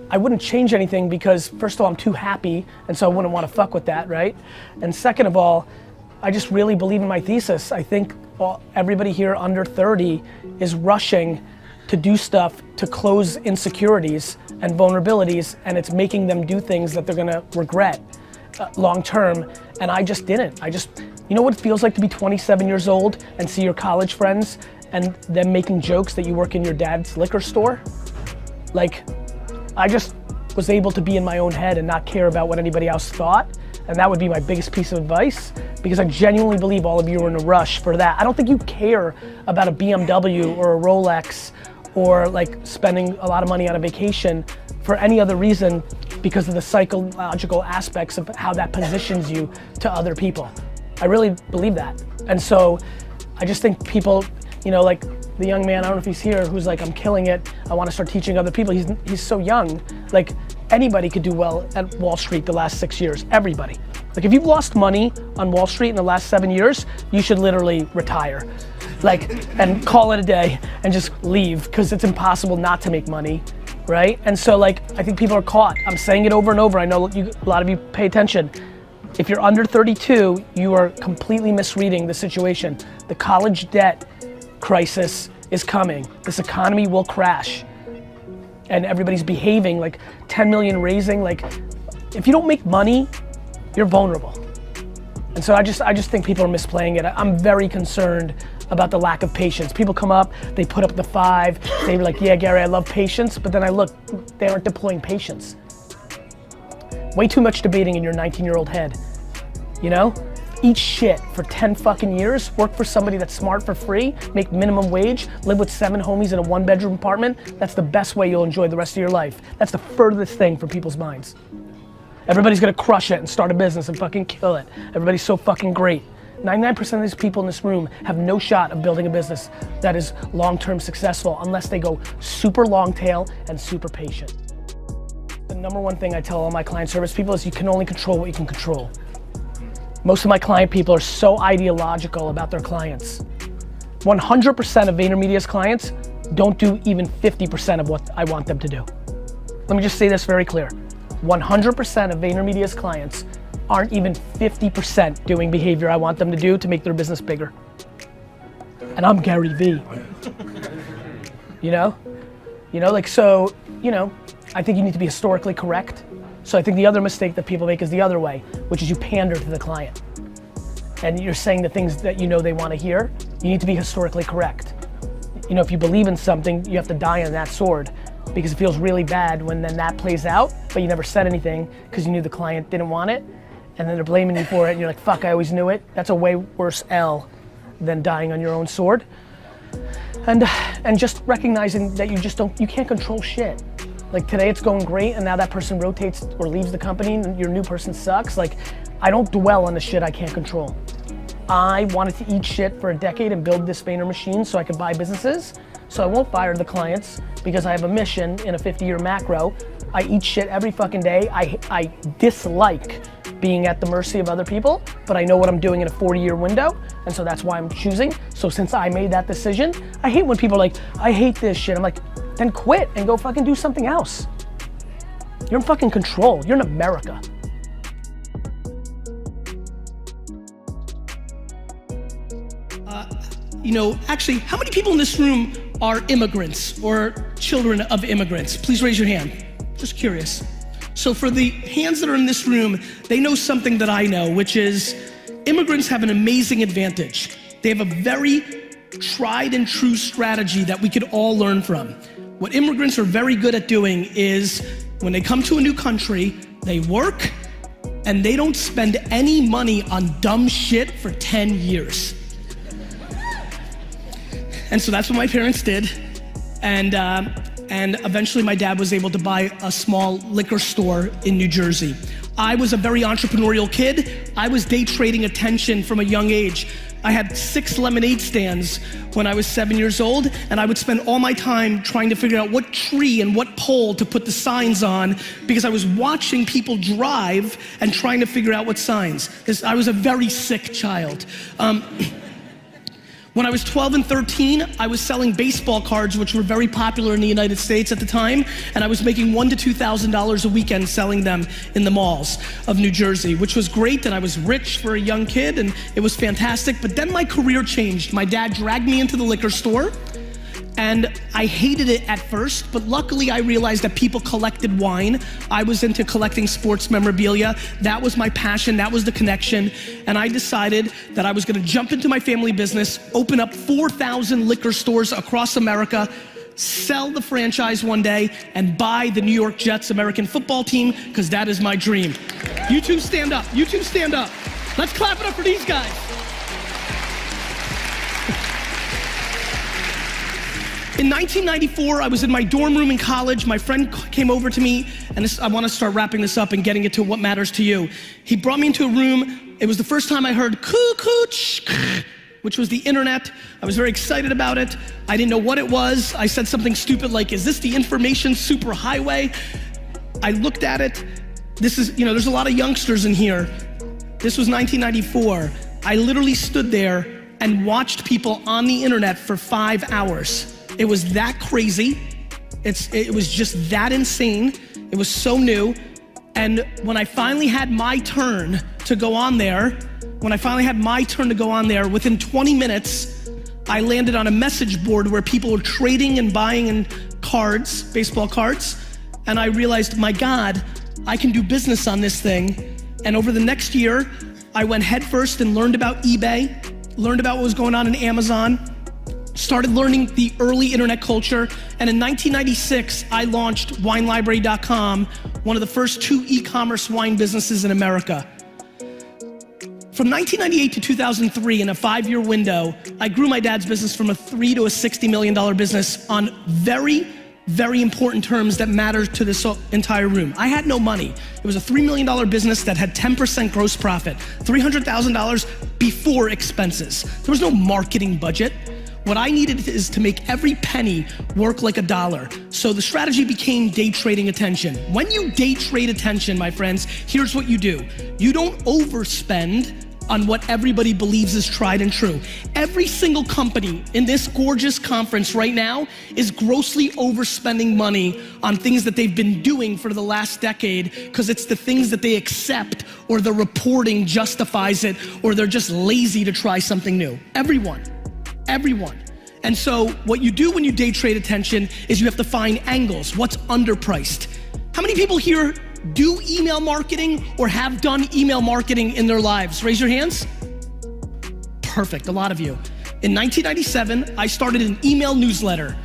I wouldn't change anything because first of all, I'm too happy, and so I wouldn't want to fuck with that, right? And second of all, I just really believe in my thesis. I think everybody here under 30 is rushing to do stuff to close insecurities and vulnerabilities, and it's making them do things that they're gonna regret long term, and I just didn't. You know what it feels like to be 27 years old and see your college friends and them making jokes that you work in your dad's liquor store? Like, I just was able to be in my own head and not care about what anybody else thought, and that would be my biggest piece of advice, because I genuinely believe all of you are in a rush for that. I don't think you care about a BMW or a Rolex or like spending a lot of money on a vacation for any other reason because of the psychological aspects of how that positions you to other people. I really believe that. And so I just think people, you know, like the young man, I don't know if he's here, who's like, I'm killing it, I want to start teaching other people. He's so young. Like, anybody could do well at Wall Street the last 6 years, everybody. Like, if you've lost money on Wall Street in the last 7 years, you should literally retire. Like, and call it a day and just leave, because it's impossible not to make money, right? And so like, I think people are caught. I'm saying it over and over. I know a lot of you pay attention. If you're under 32, you are completely misreading the situation. The college debt crisis is coming. This economy will crash. And everybody's behaving like 10 million raising. Like, if you don't make money, you're vulnerable. And so I just think people are misplaying it. I'm very concerned about the lack of patience. People come up, they put up the 5, they're like, yeah, Gary, I love patience, but then I look, they aren't deploying patience. Way too much debating in your 19-year-old head, you know? Eat shit for 10 fucking years, work for somebody that's smart for free, make minimum wage, live with 7 homies in a 1-bedroom apartment. That's the best way you'll enjoy the rest of your life. That's the furthest thing from people's minds. Everybody's gonna crush it and start a business and fucking kill it. Everybody's so fucking great. 99% of these people in this room have no shot of building a business that is long-term successful unless they go super long tail and super patient. The number one thing I tell all my client service people is you can only control what you can control. Most of my client people are so ideological about their clients. 100% of VaynerMedia's clients don't do even 50% of what I want them to do. Let me just say this very clear. 100% of VaynerMedia's clients aren't even 50% doing behavior I want them to do to make their business bigger. And I'm GaryVee. You know, like, so, you know, I think you need to be historically correct. So I think the other mistake that people make is the other way, which is you pander to the client. And you're saying the things that you know they want to hear. You need to be historically correct. You know, if you believe in something, you have to die on that sword, because it feels really bad when then that plays out, but you never said anything because you knew the client didn't want it, and then they're blaming you for it, and you're like, fuck, I always knew it. That's a way worse L than dying on your own sword. And just recognizing that you can't control shit. Like, today it's going great, and now that person rotates or leaves the company and your new person sucks. Like, I don't dwell on the shit I can't control. I wanted to eat shit for a decade and build this Vayner machine so I could buy businesses. So I won't fire the clients because I have a mission in a 50-year macro. I eat shit every fucking day. I dislike being at the mercy of other people, but I know what I'm doing in a 40-year window, and so that's why I'm choosing. So since I made that decision, I hate when people are like, I hate this shit. I'm like, then quit and go fucking do something else. You're in fucking control. You're in America. You know, actually, how many people in this room are immigrants or children of immigrants? Please raise your hand. Just curious. So for the hands that are in this room, they know something that I know, which is immigrants have an amazing advantage. They have a very tried and true strategy that we could all learn from. What immigrants are very good at doing is when they come to a new country, they work and they don't spend any money on dumb shit for 10 years. And so that's what my parents did. And eventually my dad was able to buy a small liquor store in New Jersey. I was a very entrepreneurial kid. I was day trading attention from a young age. I had 6 lemonade stands when I was 7 years old, and I would spend all my time trying to figure out what tree and what pole to put the signs on, because I was watching people drive and trying to figure out what signs. I was a very sick child. When I was 12 and 13, I was selling baseball cards, which were very popular in the United States at the time, and I was making $1,000 to $2,000 a weekend selling them in the malls of New Jersey, which was great, and I was rich for a young kid, and it was fantastic. But then my career changed. My dad dragged me into the liquor store, and I hated it at first, but luckily I realized that people collected wine. I was into collecting sports memorabilia. That was my passion, that was the connection. And I decided that I was gonna jump into my family business, open up 4,000 liquor stores across America, sell the franchise one day, and buy the New York Jets American football team, because that is my dream. You two stand up, you two stand up. Let's clap it up for these guys. In 1994, I was in my dorm room in college. My friend came over to me, and I want to start wrapping this up and getting it to what matters to you. He brought me into a room. It was the first time I heard coo-coo-ch, which was the internet. I was very excited about it. I didn't know what it was. I said something stupid like, is this the information superhighway? I looked at it. This is, there's a lot of youngsters in here. This was 1994. I literally stood there and watched people on the internet for 5 hours. It was that crazy. It was just that insane. It was so new. And when I finally had my turn to go on there, within 20 minutes, I landed on a message board where people were trading and buying in cards, baseball cards. And I realized, my God, I can do business on this thing. And over the next year, I went headfirst and learned about eBay, learned about what was going on in Amazon, started learning the early internet culture, and in 1996, I launched WineLibrary.com, one of the first 2 e-commerce wine businesses in America. From 1998 to 2003, in a 5-year window, I grew my dad's business from a $3 to a $60 million business on very, very important terms that matter to this entire room. I had no money. It was a $3 million business that had 10% gross profit, $300,000 before expenses. There was no marketing budget. What I needed is to make every penny work like a dollar. So the strategy became day trading attention. When you day trade attention, my friends, here's what you do. You don't overspend on what everybody believes is tried and true. Every single company in this gorgeous conference right now is grossly overspending money on things that they've been doing for the last decade, because it's the things that they accept, or the reporting justifies it, or they're just lazy to try something new. Everyone. And so what you do when you day trade attention is you have to find angles. What's underpriced? How many people here do email marketing or have done email marketing in their lives? Raise your hands. Perfect, a lot of you. In 1997, I started an email newsletter.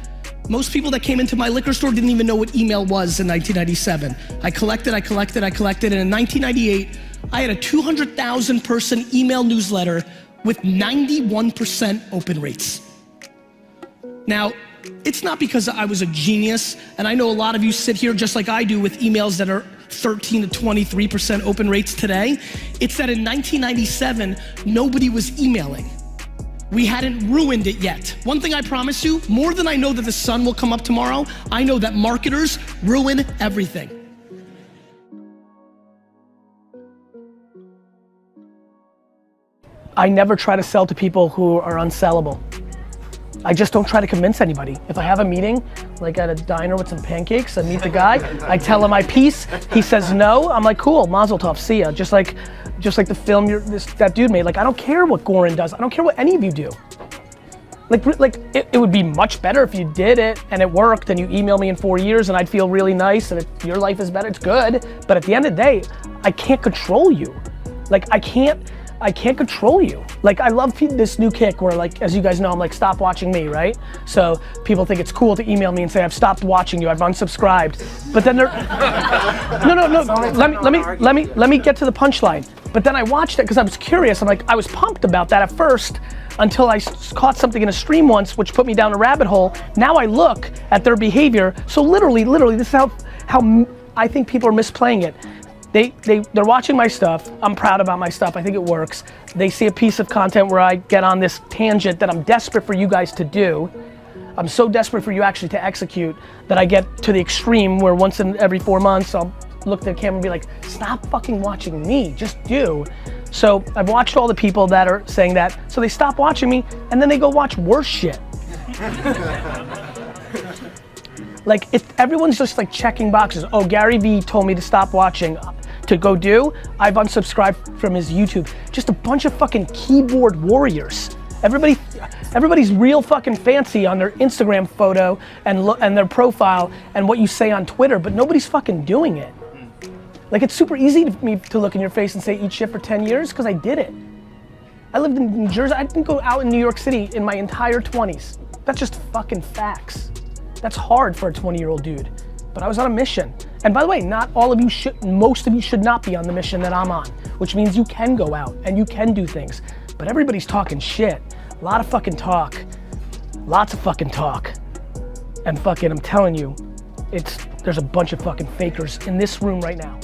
Most people that came into my liquor store didn't even know what email was in 1997. I collected, and in 1998, I had a 200,000 person email newsletter with 91% open rates. Now, it's not because I was a genius, and I know a lot of you sit here just like I do with emails that are 13 to 23% open rates today. It's that in 1997, nobody was emailing. We hadn't ruined it yet. One thing I promise you, more than I know that the sun will come up tomorrow, I know that marketers ruin everything. I never try to sell to people who are unsellable. I just don't try to convince anybody. If I have a meeting, like at a diner with some pancakes, I meet the guy, I tell him my piece, he says no, I'm like, cool, mazel tov, see ya. Just like the film that dude made. Like, I don't care what Goran does, I don't care what any of you do. Like it would be much better if you did it and it worked and you email me in 4 years and I'd feel really nice, and if your life is better, it's good. But at the end of the day, I can't control you. Like, I can't control you. Like, I love this new kick where, like, as you guys know, I'm like, stop watching me, right? So people think it's cool to email me and say, I've stopped watching you, I've unsubscribed. But then they're, let me get to the punchline. But then I watched it because I was curious. I'm like, I was pumped about that at first until I caught something in a stream once, which put me down a rabbit hole. Now I look at their behavior. So literally, this is how I think people are misplaying it. They're watching my stuff. I'm proud about my stuff. I think it works. They see a piece of content where I get on this tangent that I'm desperate for you guys to do. I'm so desperate for you actually to execute that I get to the extreme where once in every 4 months I'll look at the camera and be like, stop fucking watching me, just do. So I've watched all the people that are saying that, so they stop watching me and then they go watch worse shit. Like, everyone's just like checking boxes. Oh, GaryVee told me to stop watching, to go do. I've unsubscribed from his YouTube. Just a bunch of fucking keyboard warriors. Everybody's real fucking fancy on their Instagram photo and their profile and what you say on Twitter, but nobody's fucking doing it. Like, it's super easy to me to look in your face and say eat shit for 10 years, because I did it. I lived in New Jersey. I didn't go out in New York City in my entire 20s. That's just fucking facts. That's hard for a 20-year-old dude. But I was on a mission. And by the way, not all of you should, most of you should not be on the mission that I'm on, which means you can go out and you can do things. But everybody's talking shit. A lot of fucking talk. Lots of fucking talk. And fucking, I'm telling you, there's a bunch of fucking fakers in this room right now.